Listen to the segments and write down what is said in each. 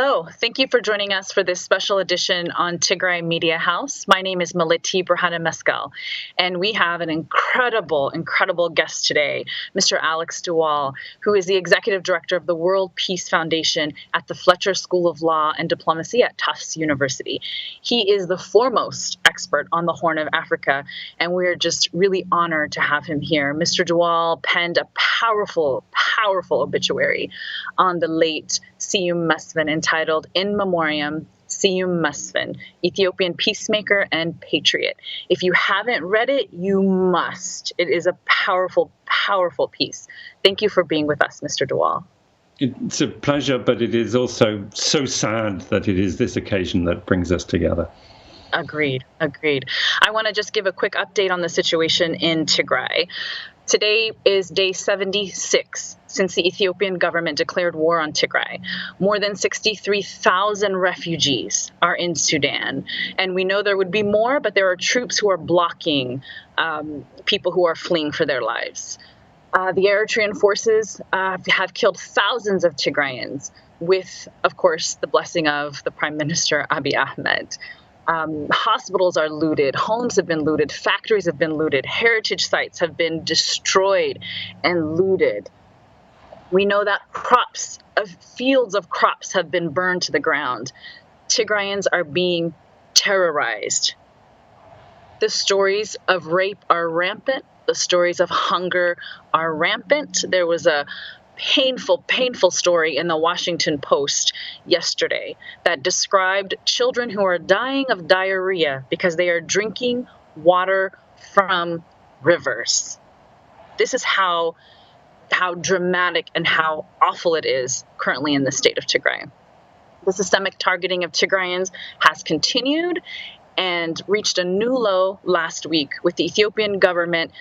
Hello, thank you for joining us for this special edition on Tigray Media House. My name is Maliti Burhana Mescal, and we have an incredible guest today, Mr. Alex Duwal, who is the Executive Director of the World Peace Foundation at the Fletcher School of Law and Diplomacy at Tufts University. He is the foremost expert on the Horn of Africa, and we're just really honored to have him here. Mr. Duwal penned a powerful obituary on the late Siyum Mesfin entitled In Memoriam, Siyum Mesfin, Ethiopian peacemaker and patriot. If you haven't read it, you must. It is a powerful piece. Thank you for being with us, Mr. Duwal. It's a pleasure, but it is also so sad that it is this occasion that brings us together. Agreed. I want to just give a quick update on the situation in Tigray. Today is day 76 since the Ethiopian government declared war on Tigray. More than 63,000 refugees are in Sudan. And we know there would be more, but there are troops who are blocking people who are fleeing for their lives. The Eritrean forces have killed thousands of Tigrayans with, of course, the blessing of the Prime Minister Abiy Ahmed. Hospitals are looted, homes have been looted, factories have been looted, heritage sites have been destroyed and looted. We know that fields of crops have been burned to the ground. Tigrayans are being terrorized. The stories of rape are rampant. The stories of hunger are rampant. There was a painful story in the Washington Post yesterday that described children who are dying of diarrhea because they are drinking water from rivers. This is how dramatic and how awful it is currently in the state of Tigray. The systemic targeting of Tigrayans has continued and reached a new low last week, with the Ethiopian government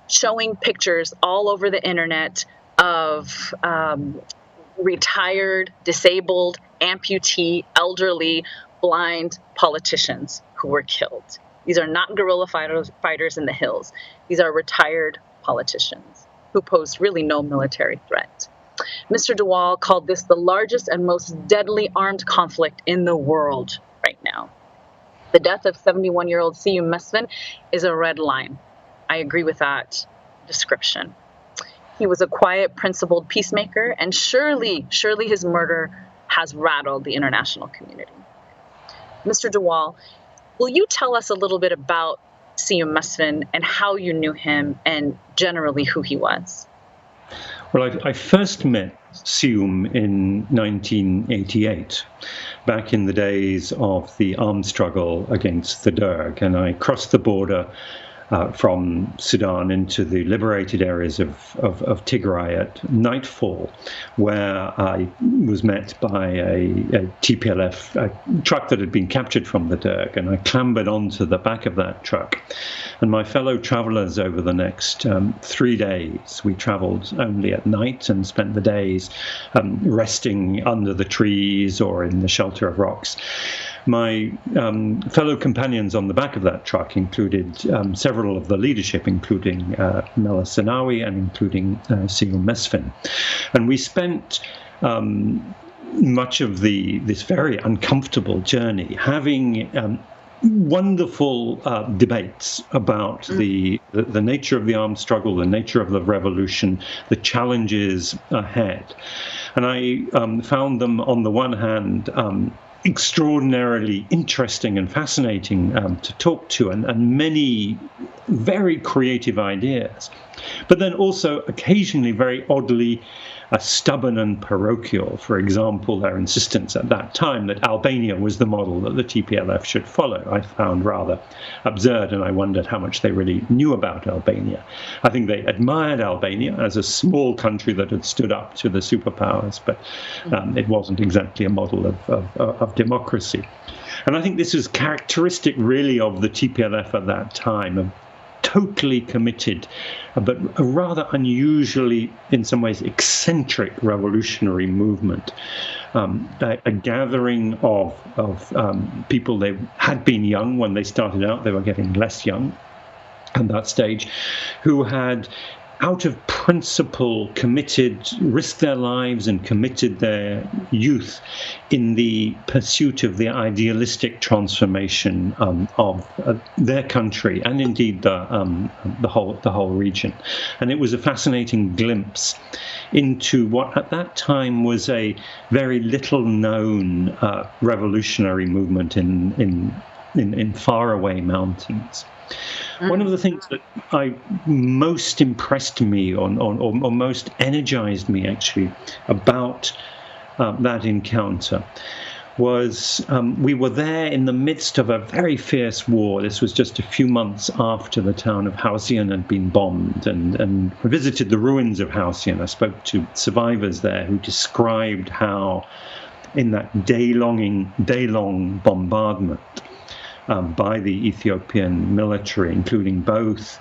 showing pictures all over the internet of retired, disabled, amputee, elderly, blind politicians who were killed. These are not guerrilla fighters in the hills. These are retired politicians who pose really no military threat. Mr. Duwal called this the largest and most deadly armed conflict in the world right now. The death of 71-year-old Siyum Mesfin is a red line. I agree with that description. He was a quiet, principled peacemaker, and surely his murder has rattled the international community. Mr. Duwal, will you tell us a little bit about Siyum Mesfin and how you knew him and generally who he was? Well, I first met Siyum in 1988, back in the days of the armed struggle against the Derg, and I crossed the border from Sudan into the liberated areas of Tigray at nightfall, where I was met by a TPLF truck that had been captured from the Derg, and I clambered onto the back of that truck. And my fellow travelers over the next 3 days, we traveled only at night and spent the days resting under the trees or in the shelter of rocks. My fellow companions on the back of that truck included several of the leadership, including Mela Senawi and including Siyum Mesfin. And we spent much of this very uncomfortable journey having wonderful debates about the nature of the armed struggle, the nature of the revolution, the challenges ahead. And I found them, on the one hand, extraordinarily interesting and fascinating to talk to, and many very creative ideas, but then also occasionally very oddly stubborn and parochial. For example, their insistence at that time that Albania was the model that the TPLF should follow, I found rather absurd, and I wondered how much they really knew about Albania. I think they admired Albania as a small country that had stood up to the superpowers, but it wasn't exactly a model of democracy. And I think this is characteristic really of the TPLF at that time, of totally committed, but a rather unusually, in some ways, eccentric revolutionary movement. A gathering of people. They had been young when they started out. They were getting less young at that stage, who had out of principle, risked their lives and committed their youth in the pursuit of the idealistic transformation of their country and indeed the whole region. And it was a fascinating glimpse into what at that time was a very little known revolutionary movement in faraway mountains. One of the things that most impressed me or most energized me actually about that encounter was we were there in the midst of a very fierce war. This was just a few months after the town of Halcyon had been bombed, and we visited the ruins of Halcyon. I spoke to survivors there who described how in that day-long bombardment by the Ethiopian military, including both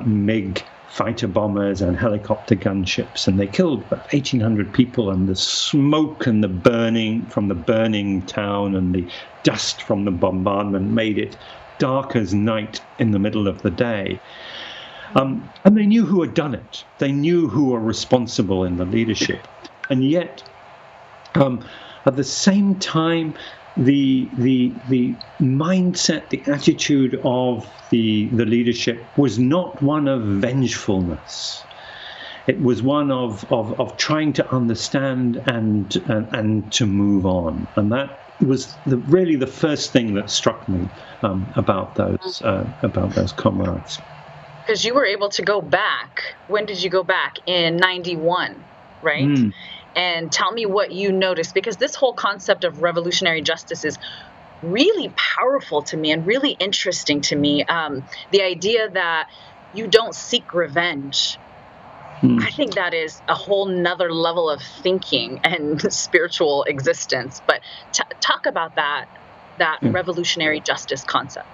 MiG fighter bombers and helicopter gunships, and they killed about 1,800 people, and the smoke and the burning from the burning town and the dust from the bombardment made it dark as night in the middle of the day. And they knew who had done it. They knew who were responsible in the leadership. And yet, at the same time, the mindset, the attitude of the leadership was not one of vengefulness. It was one of trying to understand and to move on. And that was really the first thing that struck me about those comrades. Because you were able to go back. When did you go back? In 91, right? Mm. And tell me what you noticed, because this whole concept of revolutionary justice is really powerful to me and really interesting to me. The idea that you don't seek revenge. I think that is a whole nother level of thinking and spiritual existence. But talk about that revolutionary justice concept.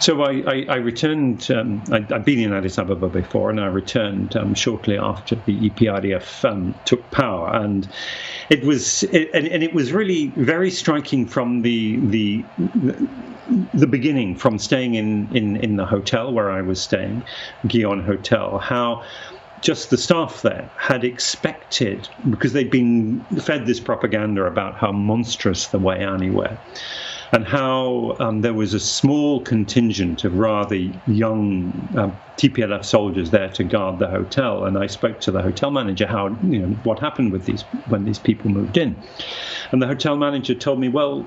So I returned, I'd been in Addis Ababa before, and I returned shortly after the EPRDF took power. And it was really very striking from the beginning, from staying in the hotel where I was staying, Gion Hotel, how just the staff there had expected, because they'd been fed this propaganda about how monstrous the Wayani were, and how there was a small contingent of rather young TPLF soldiers there to guard the hotel. And I spoke to the hotel manager how, what happened with when these people moved in. And the hotel manager told me, well,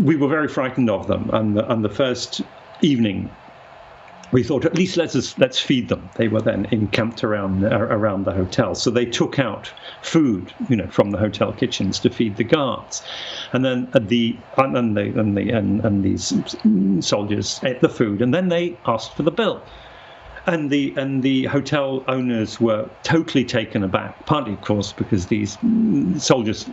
we were very frightened of them. And the first evening, we thought, at least let's feed them. They were then encamped around the hotel, so they took out food, from the hotel kitchens to feed the guards, and then these soldiers ate the food, and then they asked for the bill, and the hotel owners were totally taken aback. Partly, of course, because these soldiers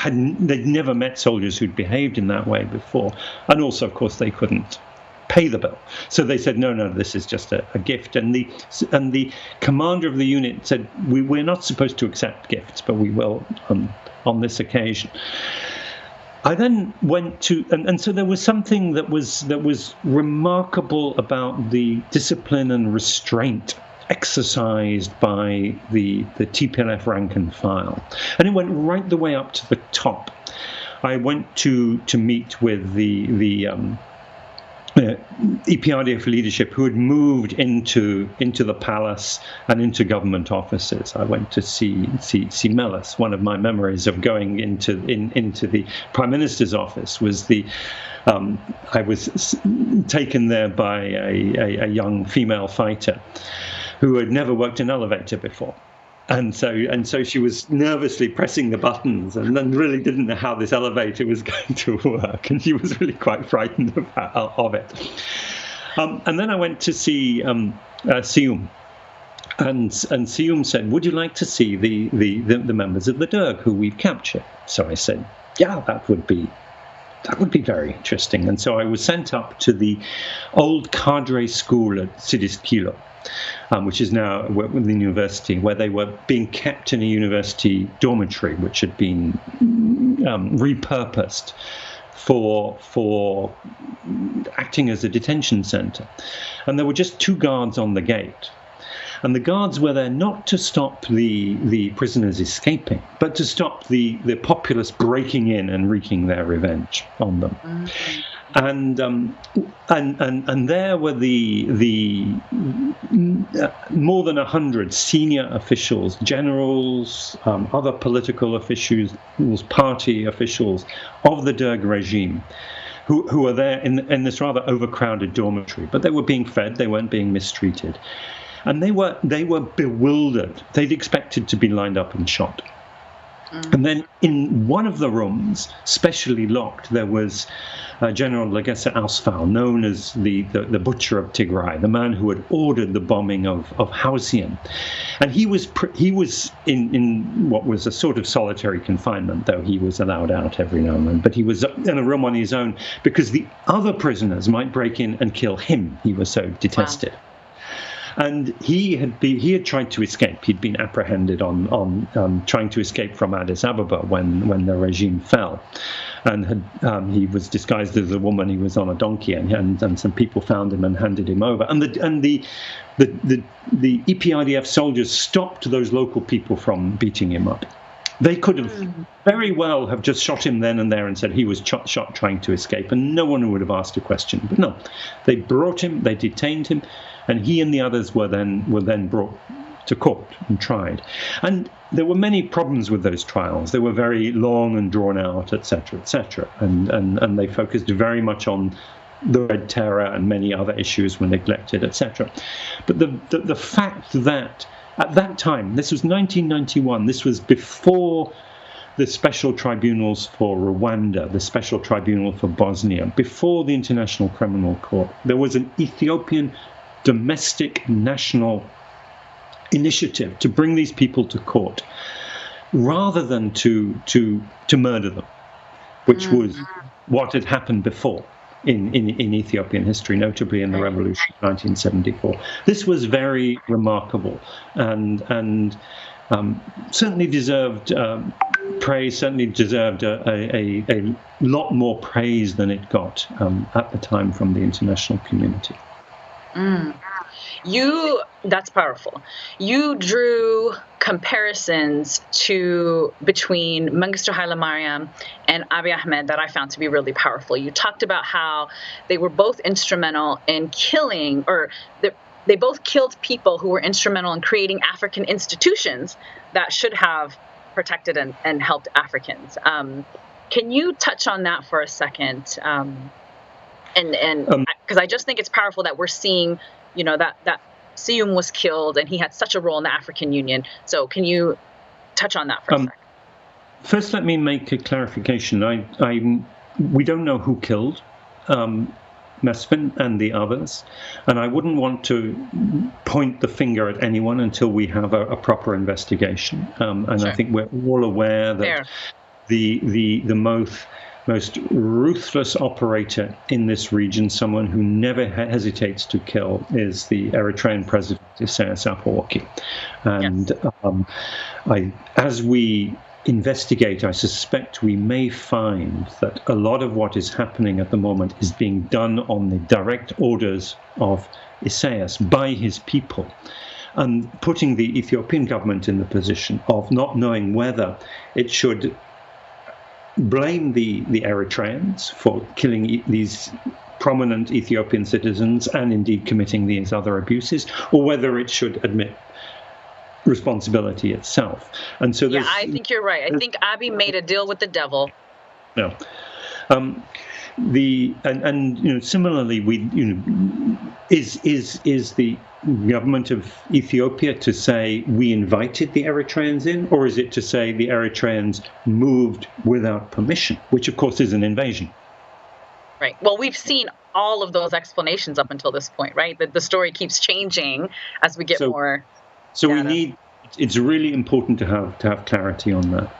they'd never met soldiers who'd behaved in that way before, and also, of course, they couldn't pay the bill. So they said, no, this is just a gift. And the commander of the unit said, we're not supposed to accept gifts, but we will on this occasion. I then went to, and so there was something that was remarkable about the discipline and restraint exercised by the TPLF rank and file. And it went right the way up to the top. I went to meet with the EPRDF leadership who had moved into the palace and into government offices. I went to see Melis. One of my memories of going into the Prime Minister's office was I was taken there by a young female fighter who had never worked an elevator before. And so she was nervously pressing the buttons and then really didn't know how this elevator was going to work. And she was really quite frightened of it. And then I went to see Sium. And Sium said, would you like to see the members of the Derg who we've captured? So I said, yeah, that would be very interesting. And so I was sent up to the old cadre school at Sidiskilo, which is now the university, where they were being kept in a university dormitory, which had been repurposed for acting as a detention center. And there were just 2 guards on the gate. And the guards were there not to stop the prisoners escaping, but to stop the populace breaking in and wreaking their revenge on them. Mm-hmm. And there were the more than 100 senior officials, generals, other political officials, party officials of the Derg regime, who were there in this rather overcrowded dormitory. But they were being fed; they weren't being mistreated. And they were bewildered. They'd expected to be lined up and shot. Mm. And then in one of the rooms, specially locked, there was General Legesse Ausfall, known as the butcher of Tigray, the man who had ordered the bombing of Hausien. And he was in what was a sort of solitary confinement, though he was allowed out every now and then. But he was in a room on his own because the other prisoners might break in and kill him. He was so detested. Wow. And he had tried to escape. He'd been apprehended on trying to escape from Addis Ababa when the regime fell, and he was disguised as a woman. He was on a donkey, and some people found him and handed him over. And the EPRDF soldiers stopped those local people from beating him up. They could have very well have just shot him then and there and said he was shot trying to escape, and no one would have asked a question. But no, they brought him, they detained him, and he and the others were then brought to court and tried. And there were many problems with those trials. They were very long and drawn out, etc., etc. And they focused very much on the Red Terror, and many other issues were neglected, etc. But the fact that at that time, this was 1991, this was before the special tribunals for Rwanda, the special tribunal for Bosnia, before the International Criminal Court, there was an Ethiopian domestic national initiative to bring these people to court rather than to murder them, which was what had happened before in Ethiopian history, notably in the revolution of 1974. This was very remarkable and certainly deserved praise, certainly deserved a lot more praise than it got at the time from the international community. That's powerful. You drew comparisons between Mengistu Haile Mariam and Abiy Ahmed that I found to be really powerful. You talked about how they were both instrumental in killing, or they both killed people who were instrumental in creating African institutions that should have protected and helped Africans. Can you touch on that for a second? And because I just think it's powerful that we're seeing, that Siyum was killed and he had such a role in the African Union. So can you touch on that for a second? First, let me make a clarification. We don't know who killed Mesfin and the others, and I wouldn't want to point the finger at anyone until we have a proper investigation. And sure. I think we're all aware that the most ruthless operator in this region, someone who never hesitates to kill, is the Eritrean president, Isaias Afwerki. And yes. As we investigate, I suspect we may find that a lot of what is happening at the moment is being done on the direct orders of Isaias by his people, and putting the Ethiopian government in the position of not knowing whether it should blame the Eritreans for killing these prominent Ethiopian citizens and indeed committing these other abuses, or whether it should admit responsibility itself. And so I think you're right. I think Abiy made a deal with the devil. No. Similarly, is the government of Ethiopia to say we invited the Eritreans in, or is it to say the Eritreans moved without permission, which of course is an invasion? Right. Well, we've seen all of those explanations up until this point, right? The story keeps changing as we get more. So data. It's really important to have clarity on that.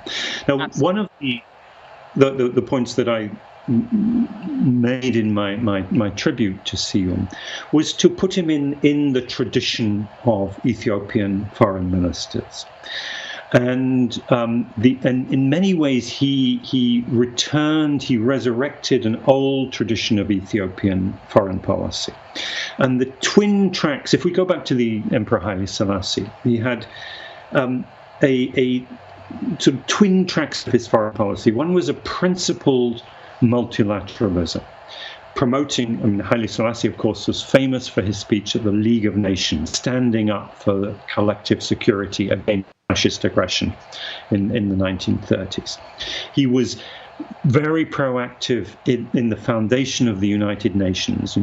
Now, absolutely. One of the points that I made in my tribute to Siyum was to put him in the tradition of Ethiopian foreign ministers. And in many ways, he resurrected an old tradition of Ethiopian foreign policy. And the twin tracks, if we go back to the Emperor Haile Selassie, he had a sort of twin tracks of his foreign policy. One was a principled multilateralism, promoting, Haile Selassie, of course, was famous for his speech at the League of Nations, standing up for the collective security against fascist aggression in the 1930s. He was very proactive in the foundation of the United Nations.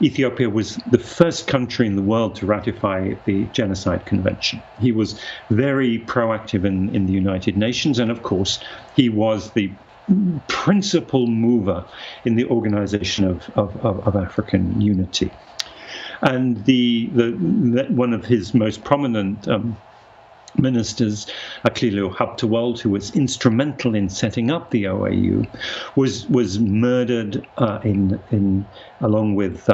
Ethiopia was the first country in the world to ratify the Genocide Convention. He was very proactive in the United Nations, and of course, he was the principal mover in the organization of African unity. And one of his most prominent ministers, Aklilu Habtewald, who was instrumental in setting up the OAU, was murdered along with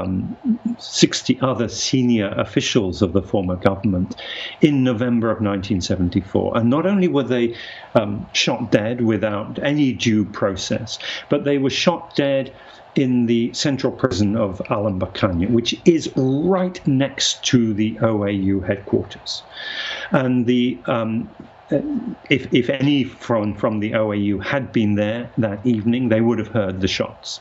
60 other senior officials of the former government in November of 1974. And not only were they shot dead without any due process, but they were shot dead in the central prison of Al-Mbakanya, which is right next to the OAU headquarters. And if any from the OAU had been there that evening, they would have heard the shots.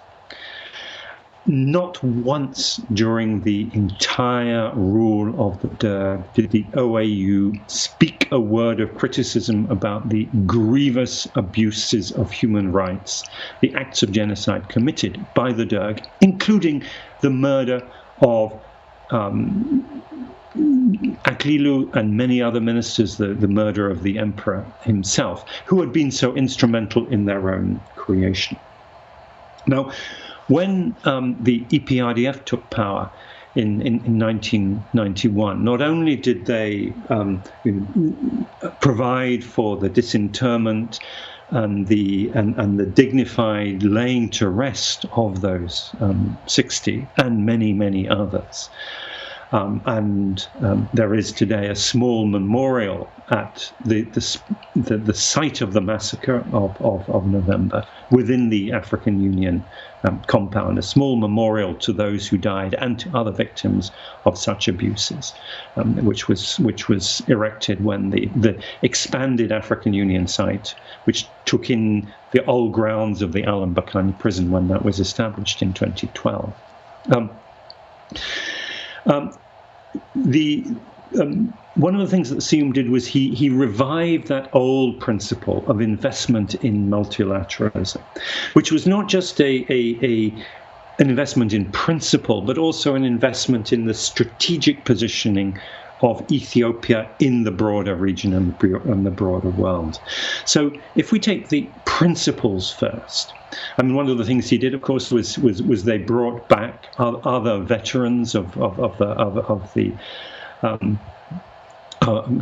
Not once during the entire rule of the Derg did the OAU speak a word of criticism about the grievous abuses of human rights, the acts of genocide committed by the Derg, including the murder of Aklilu and many other ministers, the murder of the emperor himself, who had been so instrumental in their own creation. Now, when the EPRDF took power in 1991, not only did they provide for the disinterment and the dignified laying to rest of those 60 and many, many others. There is today a small memorial at the site of the massacre of November within the African Union compound, a small memorial to those who died and to other victims of such abuses, which was erected when the expanded African Union site, which took in the old grounds of the Al-Mbakanya prison when that was established in 2012. One of the things that Seum did was he revived that old principle of investment in multilateralism, which was not just an investment in principle, but also an investment in the strategic positioning of Ethiopia in the broader region and the broader world. So if we take the principles first, one of the things he did, of course, was they brought back other veterans of the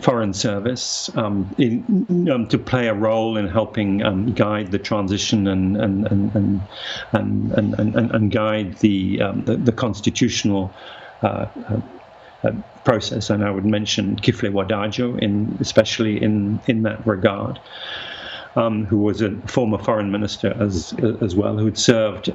Foreign Service to play a role in helping guide the transition and guide the constitutional process. And I would mention Kifle Wadajo, especially in that regard, who was a former foreign minister as well, who had served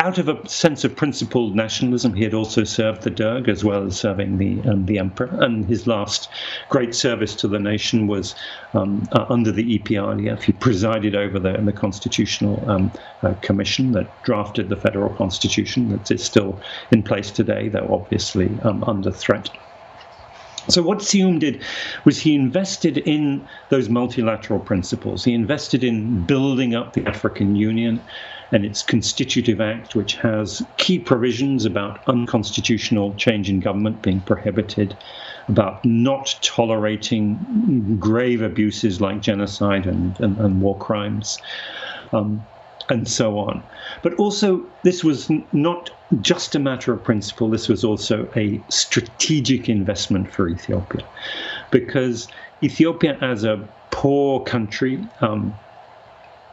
out of a sense of principled nationalism. He had also served the Derg as well as serving the emperor. And his last great service to the nation was under the EPRDF. He presided over the constitutional commission that drafted the federal constitution that is still in place today, though obviously under threat. So what Seum did was he invested in those multilateral principles. He invested in building up the African Union and its constitutive act, which has key provisions about unconstitutional change in government being prohibited, about not tolerating grave abuses like genocide and war crimes, and so on. But also, this was not just a matter of principle, this was also a strategic investment for Ethiopia, because Ethiopia, as a poor country,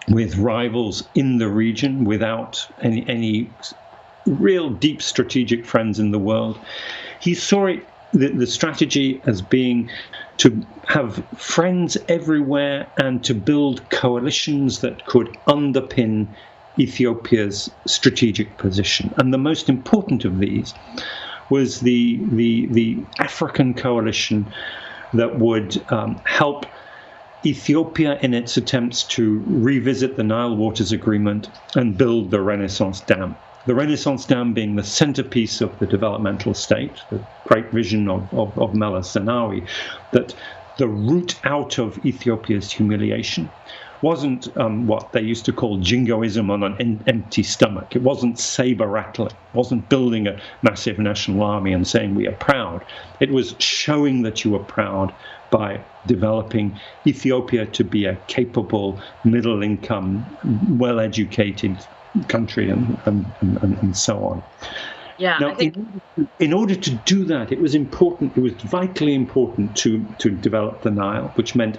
with rivals in the region, without any real deep strategic friends in the world, he saw the strategy as being to have friends everywhere and to build coalitions that could underpin Ethiopia's strategic position. And the most important of these was the African coalition that would help Ethiopia in its attempts to revisit the Nile Waters Agreement and build the Renaissance Dam. The Renaissance Dam being the centerpiece of the developmental state, the great vision of Meles Zenawi, that the route out of Ethiopia's humiliation wasn't what they used to call jingoism on an empty stomach. It wasn't saber rattling. It wasn't building a massive national army and saying we are proud. It was showing that you were proud by developing Ethiopia to be a capable, middle-income, well-educated country and so on. Yeah, now, in order to do that, it was important. It was vitally important to develop the Nile, which meant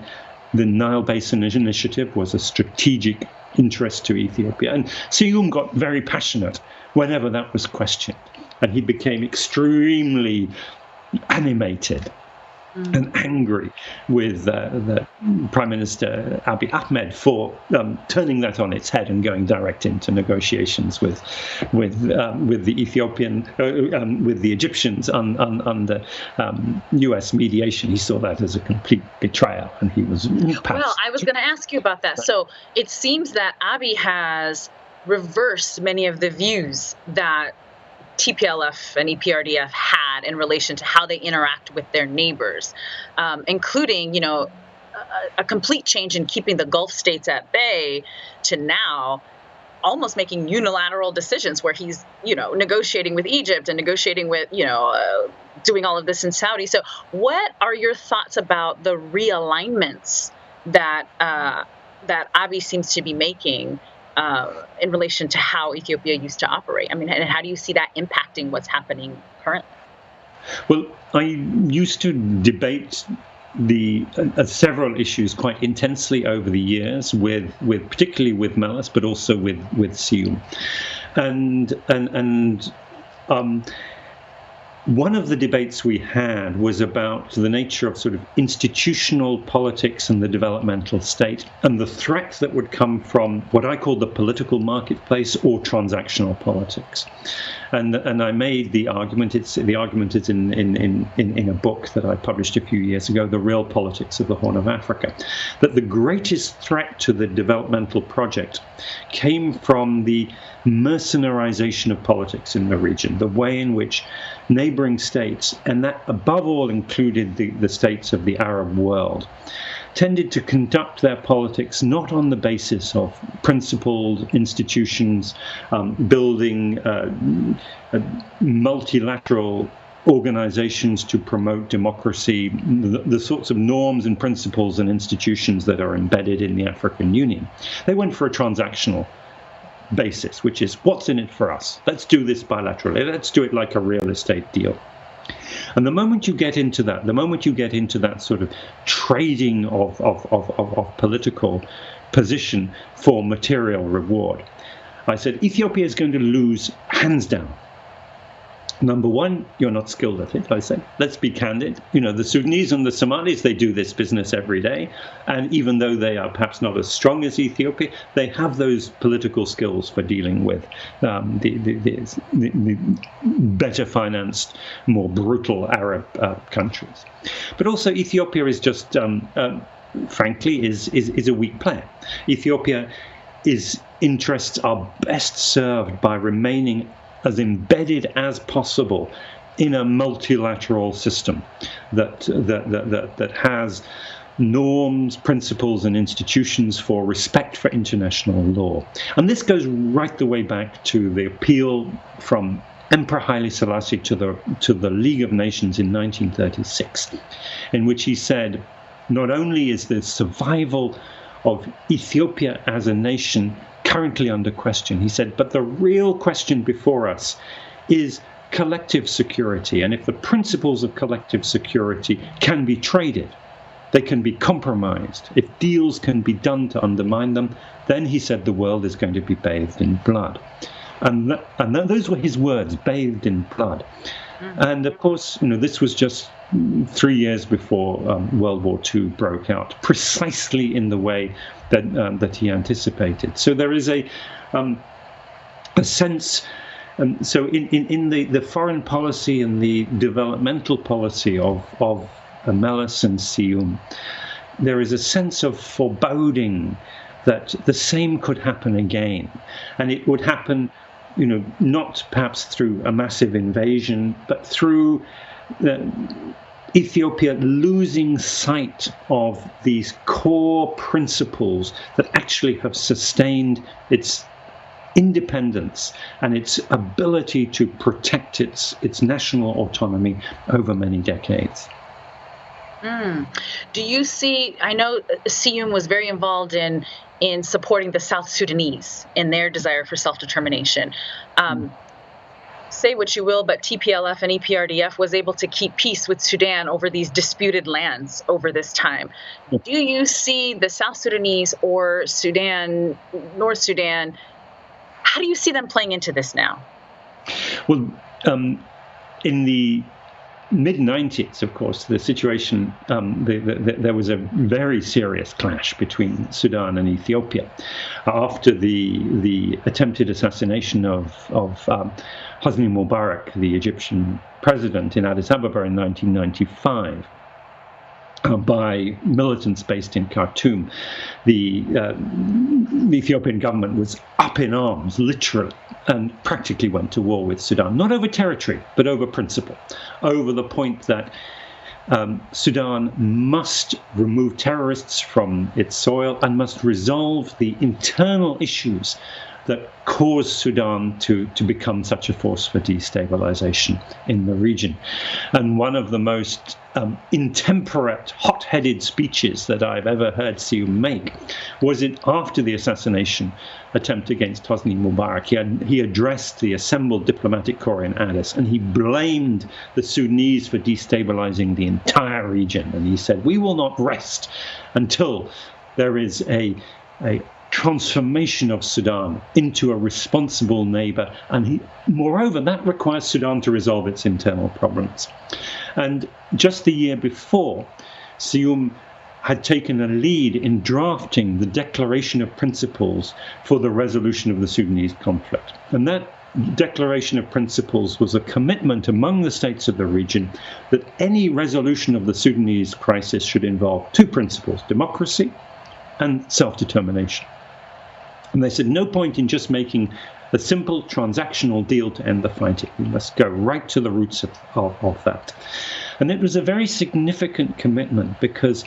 the Nile Basin Initiative was a strategic interest to Ethiopia. And Seyum got very passionate whenever that was questioned. And he became extremely animated and angry with the Prime Minister Abiy Ahmed for turning that on its head and going direct into negotiations with the Ethiopian with the Egyptians under U.S. mediation. He saw that as a complete betrayal, and he was passed. Well, I was going to ask you about that. So it seems that Abiy has reversed many of the views that TPLF and EPRDF had in relation to how they interact with their neighbors, including, a complete change in keeping the Gulf states at bay to now almost making unilateral decisions where he's, negotiating with Egypt and negotiating with, doing all of this in Saudi. So what are your thoughts about the realignments that Abiy seems to be making in relation to how Ethiopia used to operate? I mean, and how do you see that impacting what's happening currently? Well, I used to debate several issues quite intensely over the years, with particularly with Meles, but also with Seyum, and one of the debates we had was about the nature of sort of institutional politics and the developmental state, and the threat that would come from what I call the political marketplace or transactional politics. And I made the argument. The argument is in a book that I published a few years ago, The Real Politics of the Horn of Africa, that the greatest threat to the developmental project came from the mercenarization of politics in the region, the way in which neighboring states, and that above all included the states of the Arab world, tended to conduct their politics not on the basis of principled institutions, building multilateral organizations to promote democracy, the sorts of norms and principles and institutions that are embedded in the African Union. They went for a transactional basis, which is what's in it for us. Let's do this bilaterally. Let's do it like a real estate deal. And the moment you get into that sort of trading of political position for material reward, I said Ethiopia is going to lose hands down. Number one, you're not skilled at it, I said. Let's be candid. The Sudanese and the Somalis, they do this business every day. And even though they are perhaps not as strong as Ethiopia, they have those political skills for dealing with the better financed, more brutal Arab countries. But also Ethiopia is just, frankly, is a weak player. Ethiopia's interests are best served by remaining as embedded as possible in a multilateral system that has norms, principles, and institutions for respect for international law. And this goes right the way back to the appeal from Emperor Haile Selassie to the League of Nations in 1936, in which he said, not only is the survival of Ethiopia as a nation currently under question, he said, but the real question before us is collective security. And if the principles of collective security can be traded, they can be compromised, if deals can be done to undermine them, then he said the world is going to be bathed in blood. And those were his words, bathed in blood. And of course, this was just 3 years before World War II broke out, precisely in the way that he anticipated. So there is a sense. So in the foreign policy and the developmental policy of Meles and Siyum, there is a sense of foreboding that the same could happen again, and it would happen, not perhaps through a massive invasion, but through Ethiopia losing sight of these core principles that actually have sustained its independence and its ability to protect its national autonomy over many decades. Do you see, I know Siyum was very involved in supporting the South Sudanese in their desire for self-determination. Say what you will, but TPLF and EPRDF was able to keep peace with Sudan over these disputed lands over this time. Do you see the South Sudanese or Sudan, North Sudan, how do you see them playing into this now? Well, in the mid-90s, of course, the situation, there was a very serious clash between Sudan and Ethiopia after the attempted assassination of Hosni Mubarak, the Egyptian president, in Addis Ababa in 1995. By militants based in Khartoum. The Ethiopian government was up in arms, literally, and practically went to war with Sudan, not over territory, but over principle, over the point that Sudan must remove terrorists from its soil and must resolve the internal issues that caused Sudan to become such a force for destabilization in the region. And one of the most intemperate, hot-headed speeches that I've ever heard Siyum make was after the assassination attempt against Hosni Mubarak. He addressed the assembled diplomatic corps in Addis, and he blamed the Sudanese for destabilizing the entire region. And he said, "We will not rest until there is a transformation of Sudan into a responsible neighbor, and moreover, that requires Sudan to resolve its internal problems." And just the year before, Siyum had taken a lead in drafting the Declaration of Principles for the resolution of the Sudanese conflict. And that Declaration of Principles was a commitment among the states of the region that any resolution of the Sudanese crisis should involve two principles: democracy and self-determination. And they said, no point in just making a simple transactional deal to end the fighting. We must go right to the roots of that. And it was a very significant commitment because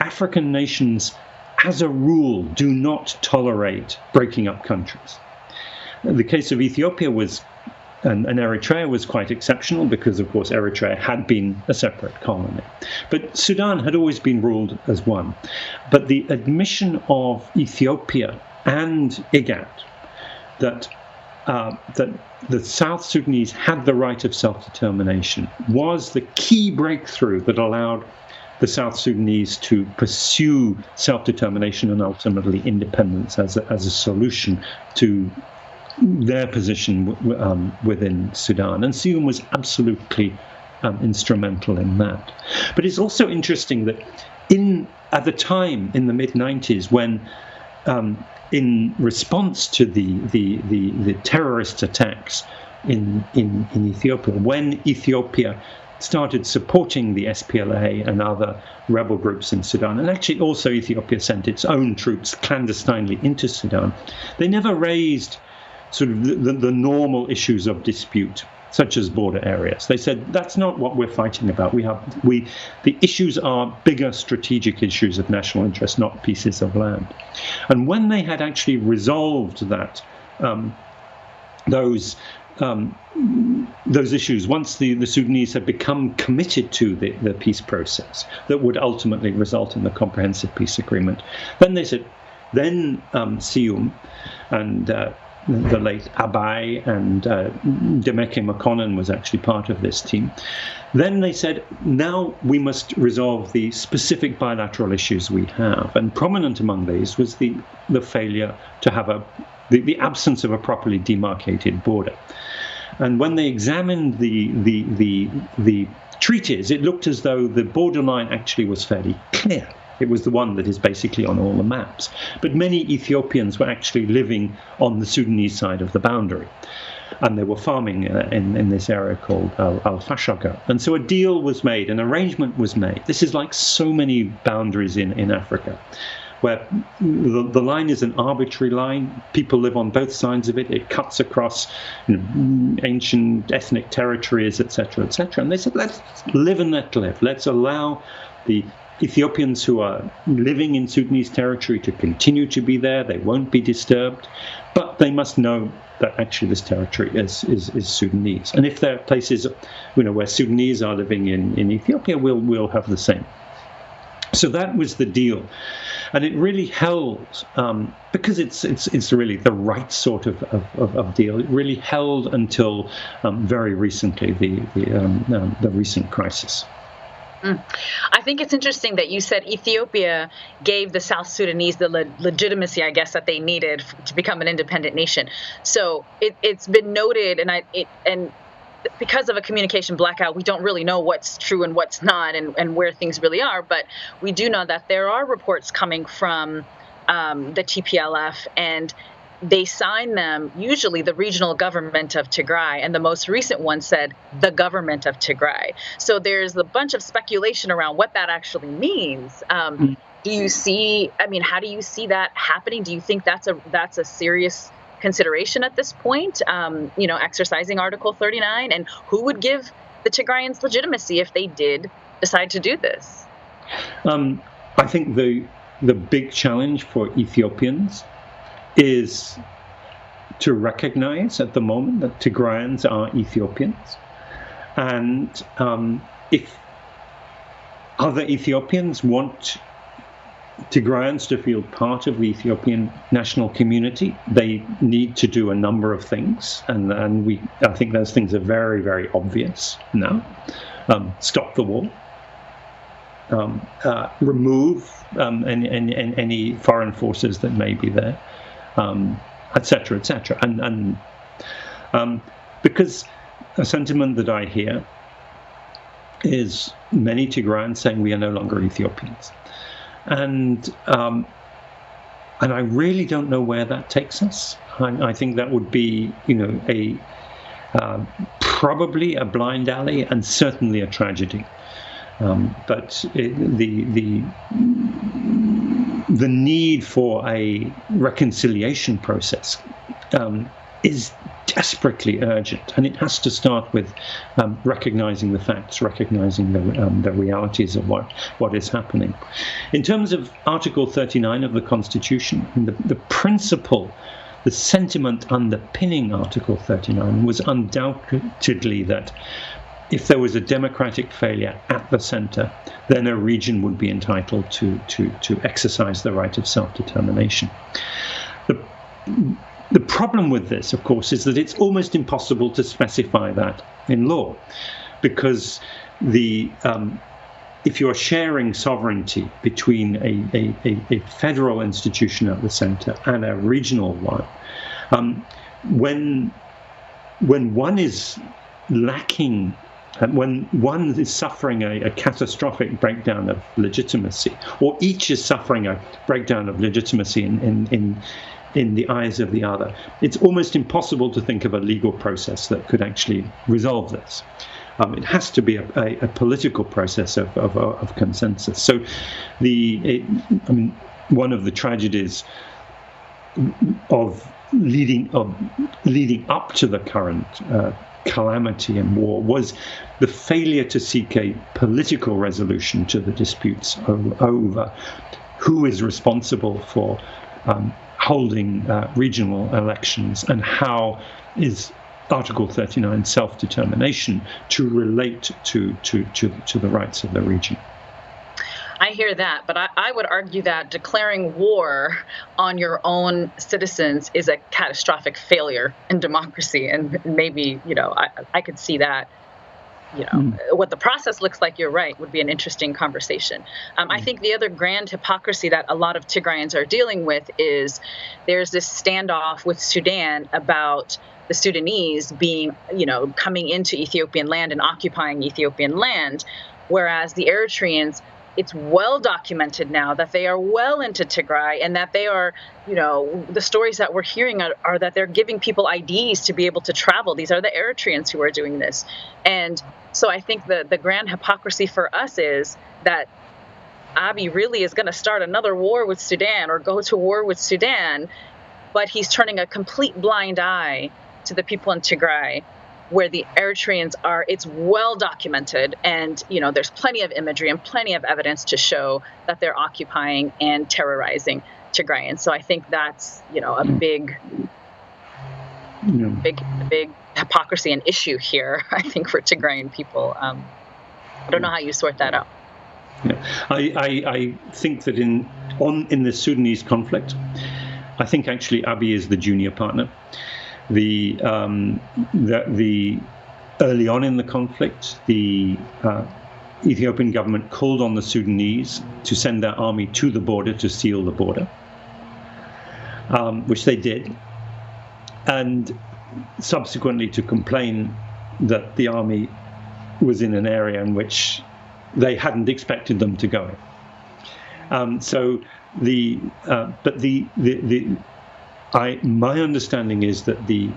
African nations, as a rule, do not tolerate breaking up countries. The case of Ethiopia and Eritrea was quite exceptional because, of course, Eritrea had been a separate colony. But Sudan had always been ruled as one. But the admission of Ethiopia and IGAD that the South Sudanese had the right of self-determination was the key breakthrough that allowed the South Sudanese to pursue self-determination and ultimately independence as a solution to their position within Sudan. And Siyum was absolutely instrumental in that. But it's also interesting that at the time, in the mid-90s, when in response to the terrorist attacks in Ethiopia, when Ethiopia started supporting the SPLA and other rebel groups in Sudan, and actually also Ethiopia sent its own troops clandestinely into Sudan, they never raised sort of the normal issues of dispute, such as border areas. They said, that's not what we're fighting about. The issues are bigger strategic issues of national interest, not pieces of land. And when they had actually resolved that, those issues, once the Sudanese had become committed to the peace process that would ultimately result in the comprehensive peace agreement, then they said, Siyum and the late Abai and Demeke Mekonnen was actually part of this team. Then they said, now we must resolve the specific bilateral issues we have. And prominent among these was the failure to have the absence of a properly demarcated border. And when they examined the treaties, it looked as though the borderline actually was fairly clear. It was the one that is basically on all the maps. But many Ethiopians were actually living on the Sudanese side of the boundary. And they were farming in this area called Al-Fashaga. And so a deal was made, an arrangement was made. This is like so many boundaries in Africa, where the line is an arbitrary line. People live on both sides of it. It cuts across ancient ethnic territories, etc., etc. And they said, let's live and let live. Let's allow the Ethiopians who are living in Sudanese territory to continue to be there. They won't be disturbed, but they must know that actually this territory is Sudanese. And if there are places, where Sudanese are living in Ethiopia, we'll have the same. So that was the deal, and it really held because it's really the right sort of deal. It really held until very recently, the recent crisis. I think it's interesting that you said Ethiopia gave the South Sudanese the legitimacy, I guess, that they needed to become an independent nation. So it's been noted, and because of a communication blackout, we don't really know what's true and what's not, and where things really are. But we do know that there are reports coming from the TPLF, and they sign them, usually the regional government of Tigray, and the most recent one said the government of Tigray. So there's a bunch of speculation around what that actually means. Do you see, how do you see that happening? Do you think that's a serious consideration at this point, exercising Article 39? And who would give the Tigrayans legitimacy if they did decide to do this? I think the big challenge for Ethiopians is to recognize at the moment that Tigrayans are Ethiopians. And if other Ethiopians want Tigrayans to feel part of the Ethiopian national community, they need to do a number of things. And I think those things are very, very obvious now. Stop the war. Remove any foreign forces that may be there. Etc., etc. And because a sentiment that I hear is many Tigrayans saying we are no longer Ethiopians, and I really don't know where that takes us. I think that would be, probably a blind alley and certainly a tragedy. But the need for a reconciliation process is desperately urgent, and it has to start with recognizing the facts, recognizing the realities of what is happening. In terms of Article 39 of the Constitution, the principle, the sentiment underpinning Article 39 was undoubtedly that if there was a democratic failure at the center, then a region would be entitled to exercise the right of self-determination. The problem with this, of course, is that it's almost impossible to specify that in law, because if you're sharing sovereignty between a federal institution at the center and a regional one, when one is lacking, when one is suffering a catastrophic breakdown of legitimacy, or each is suffering a breakdown of legitimacy in the eyes of the other, it's almost impossible to think of a legal process that could actually resolve this. It has to be a political process of consensus. So, one of the tragedies of leading up to the current calamity and war was the failure to seek a political resolution to the disputes over who is responsible for holding regional elections, and how is Article 39 self-determination to relate to the rights of the region. I hear that, but I would argue that declaring war on your own citizens is a catastrophic failure in democracy, and maybe I could see that what the process looks like, you're right, would be an interesting conversation. I think the other grand hypocrisy that a lot of Tigrayans are dealing with is there's this standoff with Sudan about the Sudanese being, coming into Ethiopian land and occupying Ethiopian land, whereas the Eritreans, it's well documented now that they are well into Tigray and that they are, the stories that we're hearing are that they're giving people IDs to be able to travel. These are the Eritreans who are doing this. And so I think the grand hypocrisy for us is that Abiy really is going to start another war with Sudan or go to war with Sudan, but he's turning a complete blind eye to the people in Tigray, where the Eritreans are. It's well documented, and there's plenty of imagery and plenty of evidence to show that they're occupying and terrorizing Tigray. And so I think that's a big hypocrisy and issue here, I think, for Tigrayan people. I don't know how you sort that out. Yeah. I think that in the Sudanese conflict, I think actually Abiy is the junior partner. The early on in the conflict, the Ethiopian government called on the Sudanese to send their army to the border to seal the border, which they did, and subsequently to complain that the army was in an area in which they hadn't expected them to go. My understanding is that the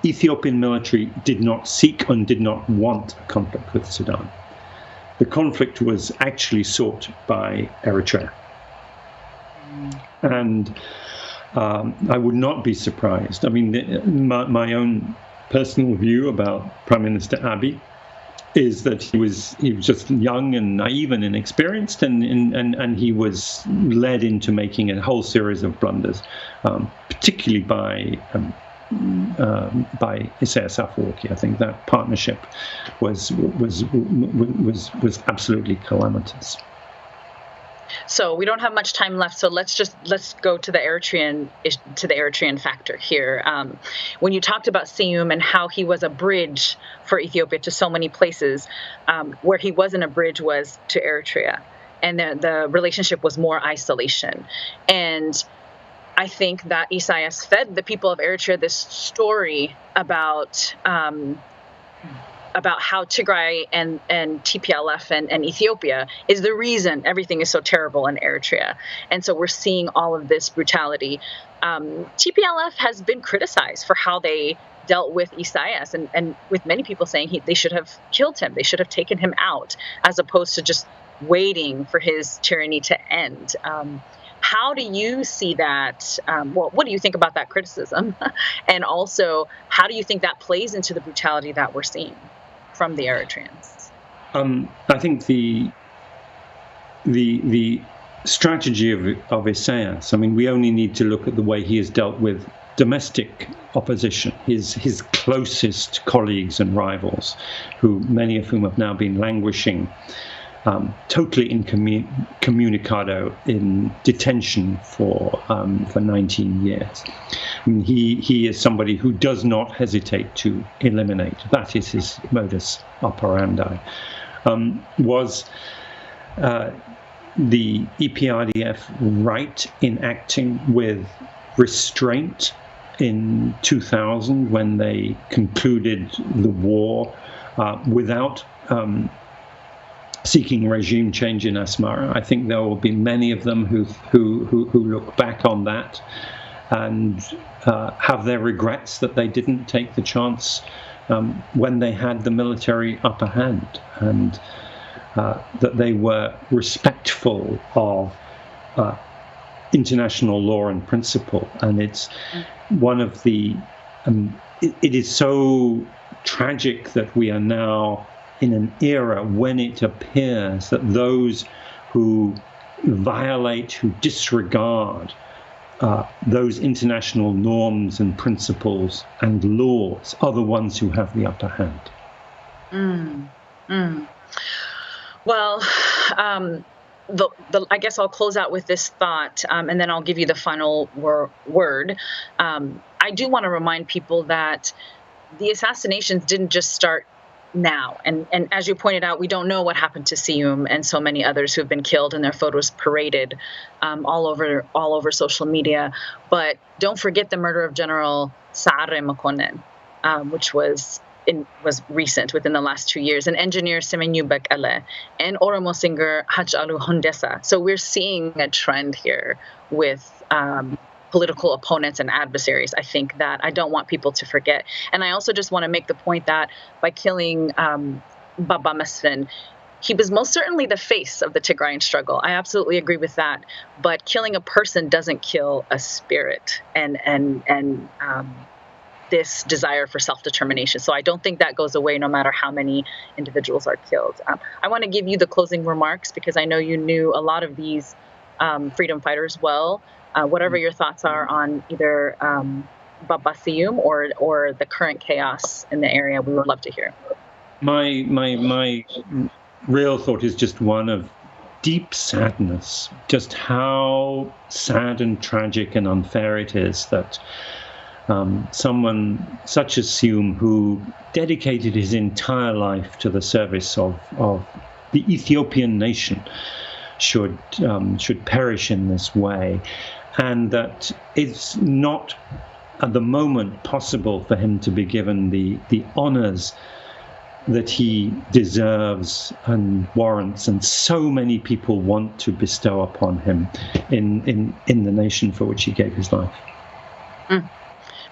Ethiopian military did not seek and did not want a conflict with Sudan. The conflict was actually sought by Eritrea. And I would not be surprised. I mean, my own personal view about Prime Minister Abiy is that he was just young and naive and inexperienced, and he was led into making a whole series of blunders, particularly by Isaias Afwerki. I think that partnership was absolutely calamitous. So we don't have much time left. So let's go to the Eritrean factor here. When you talked about Seyum and how he was a bridge for Ethiopia to so many places, where he wasn't a bridge was to Eritrea, and the relationship was more isolation. And I think that Isaias fed the people of Eritrea this story about how Tigray and TPLF and Ethiopia is the reason everything is so terrible in Eritrea. And so we're seeing all of this brutality. TPLF has been criticized for how they dealt with Isaias, and with many people saying they should have killed him. They should have taken him out, as opposed to just waiting for his tyranny to end. How do you see that? What do you think about that criticism? And also, how do you think that plays into the brutality that we're seeing from the Eritreans? I think the strategy of Isaias, I mean, we only need to look at the way he has dealt with domestic opposition, his closest colleagues and rivals, many of whom have now been languishing totally incommunicado in detention for 19 years. I mean, he is somebody who does not hesitate to eliminate. That is his modus operandi. Was the EPRDF right in acting with restraint in 2000 when they concluded the war without seeking regime change in Asmara? I think there will be many of them who look back on that and have their regrets that they didn't take the chance when they had the military upper hand, and that they were respectful of international law and principle. And it's one of the it is so tragic that we are now in an era when it appears that those who violate, who disregard those international norms and principles and laws are the ones who have the upper hand. Well, I guess I'll close out with this thought, and then I'll give you the final word. I do want to remind people that the assassinations didn't just start now. And as you pointed out, we don't know what happened to Siyum and so many others who have been killed and their photos paraded all over social media. But don't forget the murder of General Sare Makonnen, which was recent, within the last 2 years, and engineer Semenyu Bekele, and Oromo singer Hachalu Hundessa. So we're seeing a trend here with political opponents and adversaries, I think, that I don't want people to forget. And I also just want to make the point that by killing Baba Mesfin, he was most certainly the face of the Tigrayan struggle. I absolutely agree with that. But killing a person doesn't kill a spirit and this desire for self-determination. So I don't think that goes away no matter how many individuals are killed. I want to give you the closing remarks because I know you knew a lot of these freedom fighters well. Whatever your thoughts are on either Baba Siyum or the current chaos in the area, we would love to hear. My real thought is just one of deep sadness, just how sad and tragic and unfair it is that someone such as Siyum, who dedicated his entire life to the service of the Ethiopian nation, should perish in this way, and that it's not at the moment possible for him to be given the honors that he deserves and warrants, and so many people want to bestow upon him in the nation for which he gave his life.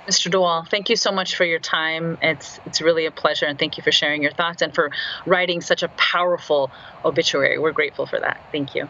Mr. Dewal, thank you so much for your time. It's really a pleasure, and thank you for sharing your thoughts and for writing such a powerful obituary. We're grateful for that. Thank you.